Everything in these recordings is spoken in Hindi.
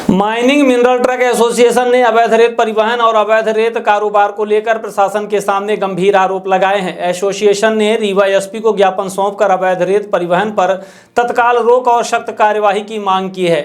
माइनिंग मिनरल ट्रक एसोसिएशन ने अवैध रेत परिवहन और अवैध रेत कारोबार को लेकर प्रशासन के सामने गंभीर आरोप लगाए हैं। एसोसिएशन ने रीवा एसपी को ज्ञापन सौंपकर अवैध रेत परिवहन पर तत्काल रोक और सख्त कार्यवाही की मांग की है।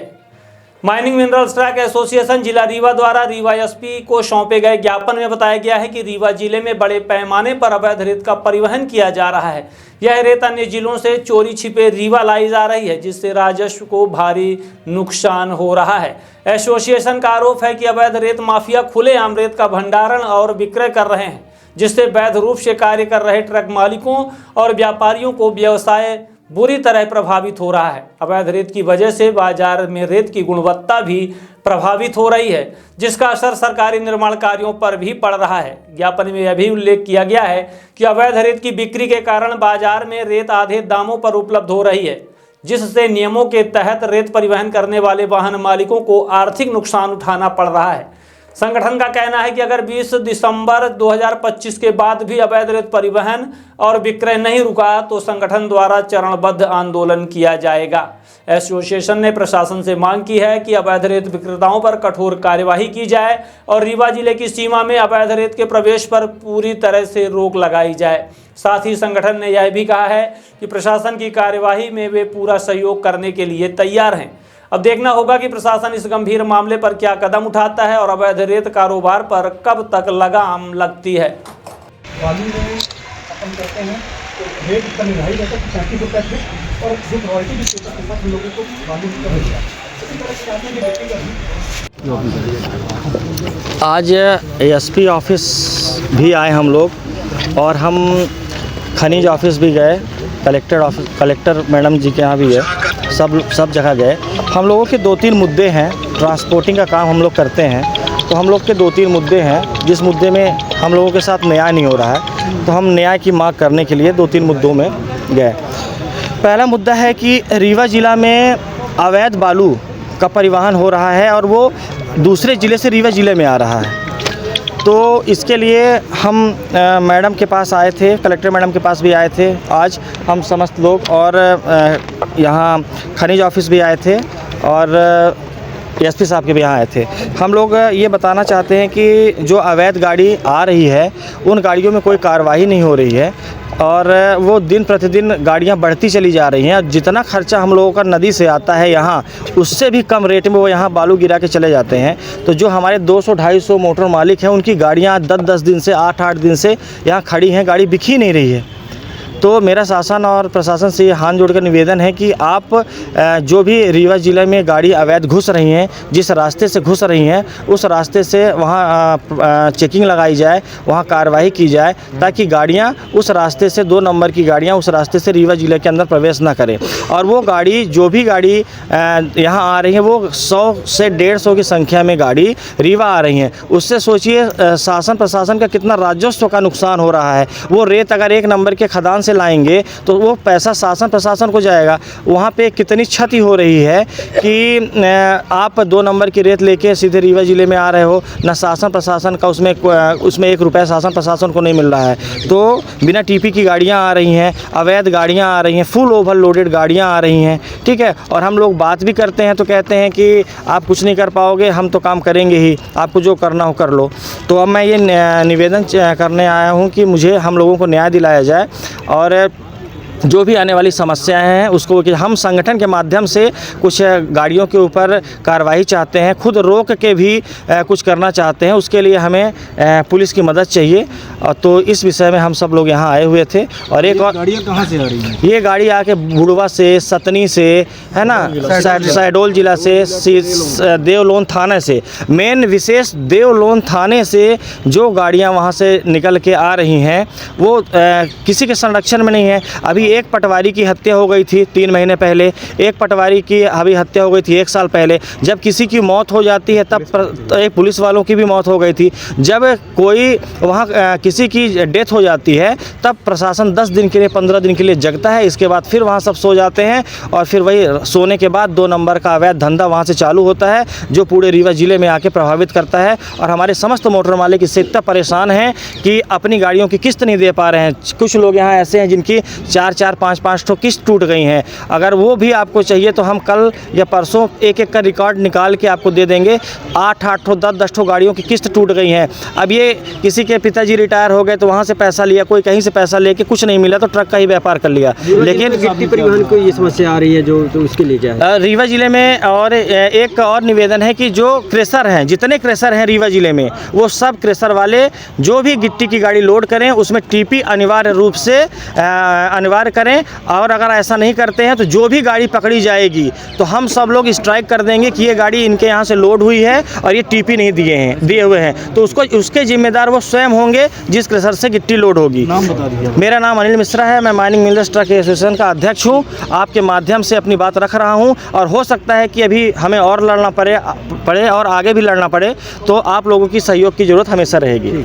माइनिंग मिनरल ट्रक एसोसिएशन जिला रीवा द्वारा रीवा एसपी को सौंपे गए ज्ञापन में बताया गया है कि रीवा जिले में बड़े पैमाने पर अवैध रेत का परिवहन किया जा रहा है। यह रेत अन्य जिलों से चोरी छिपे रीवा लाई जा रही है, जिससे राजस्व को भारी नुकसान हो रहा है। एसोसिएशन का आरोप है कि अवैध रेत माफिया खुलेआम रेत का भंडारण और विक्रय कर रहे हैं, जिससे वैध रूप से कार्य कर रहे ट्रक मालिकों और व्यापारियों को व्यवसाय बुरी तरह प्रभावित हो रहा है। अवैध रेत की वजह से बाजार में रेत की गुणवत्ता भी प्रभावित हो रही है, जिसका असर सरकारी निर्माण कार्यों पर भी पड़ रहा है। ज्ञापन में यह भी उल्लेख किया गया है कि अवैध रेत की बिक्री के कारण बाजार में रेत आधे दामों पर उपलब्ध हो रही है, जिससे नियमों के तहत रेत परिवहन करने वाले वाहन मालिकों को आर्थिक नुकसान उठाना पड़ रहा है। संगठन का कहना है कि अगर 20 दिसंबर 2025 के बाद भी अवैध रेत परिवहन और विक्रय नहीं रुका तो संगठन द्वारा चरणबद्ध आंदोलन किया जाएगा। एसोसिएशन ने प्रशासन से मांग की है कि अवैध रेत विक्रेताओं पर कठोर कार्यवाही की जाए और रीवा जिले की सीमा में अवैध रेत के प्रवेश पर पूरी तरह से रोक लगाई जाए। साथ ही संगठन ने यह भी कहा है कि प्रशासन की कार्यवाही में वे पूरा सहयोग करने के लिए तैयार हैं। अब देखना होगा कि प्रशासन इस गंभीर मामले पर क्या कदम उठाता है और अवैध रेत कारोबार पर कब तक लगाम लगती है। वाली में अपन करते हैं तो रेट का निर्धारित रहता है 35 रुपये और जो रॉयल्टी भी देता है हम लोगों को वाली का मिलता है। इसी तरह से आपने बिक्री करनी। आज एसपी ऑफिस भी आए हम लोग और हम खनिज ऑफिस भी गए, कलेक्टर मैडम जी के यहाँ भी है, सब जगह गए। हम लोगों के 2-3 मुद्दे हैं। ट्रांसपोर्टिंग का काम हम लोग करते हैं, तो हम लोग के 2-3 मुद्दे हैं। जिस मुद्दे में हम लोगों के साथ न्याय नहीं हो रहा है, तो हम न्याय की मांग करने के लिए 2-3 मुद्दों में गए। पहला मुद्दा है कि रीवा ज़िला में अवैध बालू का परिवहन हो रहा है और वो दूसरे ज़िले से रीवा ज़िले में आ रहा है। तो इसके लिए हम मैडम के पास आए थे, कलेक्टर मैडम के पास भी आए थे आज हम समस्त लोग, और यहाँ खनिज ऑफिस भी आए थे और एसपी साहब के भी यहाँ आए थे। हम लोग ये बताना चाहते हैं कि जो अवैध गाड़ी आ रही है उन गाड़ियों में कोई कार्रवाई नहीं हो रही है और वो दिन प्रतिदिन गाड़ियाँ बढ़ती चली जा रही हैं। जितना खर्चा हम लोगों का नदी से आता है यहाँ, उससे भी कम रेट में वो यहाँ बालू गिरा के चले जाते हैं। तो जो हमारे 200-250 मोटर मालिक हैं, उनकी गाड़ियाँ 10-10 दिन से 8-8 दिन से यहाँ खड़ी हैं, गाड़ी बिकी नहीं रही है। तो मेरा शासन और प्रशासन से हाथ जोड़कर निवेदन है कि आप जो भी रीवा ज़िले में गाड़ी अवैध घुस रही हैं, जिस रास्ते से घुस रही हैं, उस रास्ते से वहाँ चेकिंग लगाई जाए, वहाँ कार्रवाई की जाए, ताकि गाड़ियाँ उस रास्ते से 2 नंबर की गाड़ियाँ उस रास्ते से रीवा ज़िले के अंदर प्रवेश ना करें। और वो गाड़ी जो भी गाड़ी यहाँ आ रही है वो 100 से 150 की संख्या में गाड़ी रीवा आ रही हैं। उससे सोचिए शासन प्रशासन का कितना राजस्व का नुकसान हो रहा है। वो रेत अगर 1 नंबर के खदान से लाएंगे तो वो पैसा शासन प्रशासन को जाएगा। वहाँ पे कितनी क्षति हो रही है कि आप 2 नंबर की रेत लेके सीधे रीवा ज़िले में आ रहे हो, ना शासन प्रशासन का उसमें 1 रुपया शासन प्रशासन को नहीं मिल रहा है। तो बिना टीपी की गाड़ियाँ आ रही हैं, अवैध गाड़ियाँ आ रही हैं, फुल ओवरलोडेड गाड़ियाँ आ रही हैं, ठीक है। और हम लोग बात भी करते हैं तो कहते हैं कि आप कुछ नहीं कर पाओगे, हम तो काम करेंगे ही, आपको जो करना हो कर लो। तो अब मैं ये निवेदन करने आया हूँ कि मुझे हम लोगों को न्याय दिलाया जाए और जो भी आने वाली समस्याएं हैं उसको कि हम संगठन के माध्यम से कुछ गाड़ियों के ऊपर कार्रवाई चाहते हैं, खुद रोक के भी कुछ करना चाहते हैं। उसके लिए हमें पुलिस की मदद चाहिए। तो इस विषय में हम सब लोग यहाँ आए हुए थे। और एक और गाड़ियाँ कहाँ से आ रही हैं? ये गाड़ी आके बुढ़वा से, सतनी से, है ना, शहडोल जिला से, देवलोन थाने से, मेन विशेष देवलोन थाने से जो गाड़ियाँ वहाँ से निकल के आ रही हैं वो किसी के संरक्षण में नहीं है। अभी एक पटवारी की हत्या हो गई थी 3 महीने पहले, एक पटवारी की अभी हत्या हो गई थी 1 साल पहले। जब किसी की मौत हो जाती है तब एक पुलिस वालों की भी मौत हो गई थी। जब कोई वहाँ किसी की डेथ हो जाती है तब प्रशासन 10 दिन के लिए 15 दिन के लिए जगता है। इसके बाद फिर वहाँ सब सो जाते हैं और फिर वही सोने के बाद 2 नंबर का अवैध धंधा वहाँ से चालू होता है, जो पूरे रीवा ज़िले में आके प्रभावित करता है। और हमारे समस्त मोटर मालिक इससे इतना परेशान हैं कि अपनी गाड़ियों की किस्त नहीं दे पा रहे हैं। कुछ लोग यहाँ ऐसे हैं जिनकी 4 4 5 ठो किस्त टूट गई हैं। अगर वो भी आपको चाहिए तो हम कल या परसों एक का रिकॉर्ड निकाल के आपको दे देंगे। 8 ठो 10 ठो गाड़ियों की किस्त टूट गई हैं। अब ये किसी के पिताजी रिटायर हो गए तो वहाँ से पैसा लिया, कोई कहीं से पैसा लेके कुछ नहीं मिला तो ट्रक का ही व्यापार कर लिया। लेकिन गिट्टी परिवहन को ये समस्या आ रही है जो, तो उसके लिए क्या है? रीवा ज़िले में और एक और निवेदन है कि जो क्रेशर हैं, जितने क्रेशर हैं रीवा ज़िले में, वो सब क्रेशर वाले जो भी गिट्टी की गाड़ी लोड करें उसमें टीपी अनिवार्य रूप से अनिवार्य करें। और अगर ऐसा नहीं करते हैं तो जो भी गाड़ी पकड़ी जाएगी तो हम सब लोग स्ट्राइक कर देंगे कि ये गाड़ी इनके यहाँ से लोड हुई है और ये टीपी नहीं दिए हुए हैं, तो उसके जिम्मेदार वो स्वयं होंगे जिस क्रेशर से गिट्टी लोड होगी। नाम बता दीजिए। मेरा नाम अनिल मिश्रा है, मैं माइनिंग मिलर्स ट्रक एसोसिएशन का अध्यक्ष हूँ। आपके माध्यम से अपनी बात रख रहा हूँ और हो सकता है कि अभी हमें और लड़ना पड़े और आगे भी लड़ना पड़े, तो आप लोगों की सहयोग की ज़रूरत हमेशा रहेगी।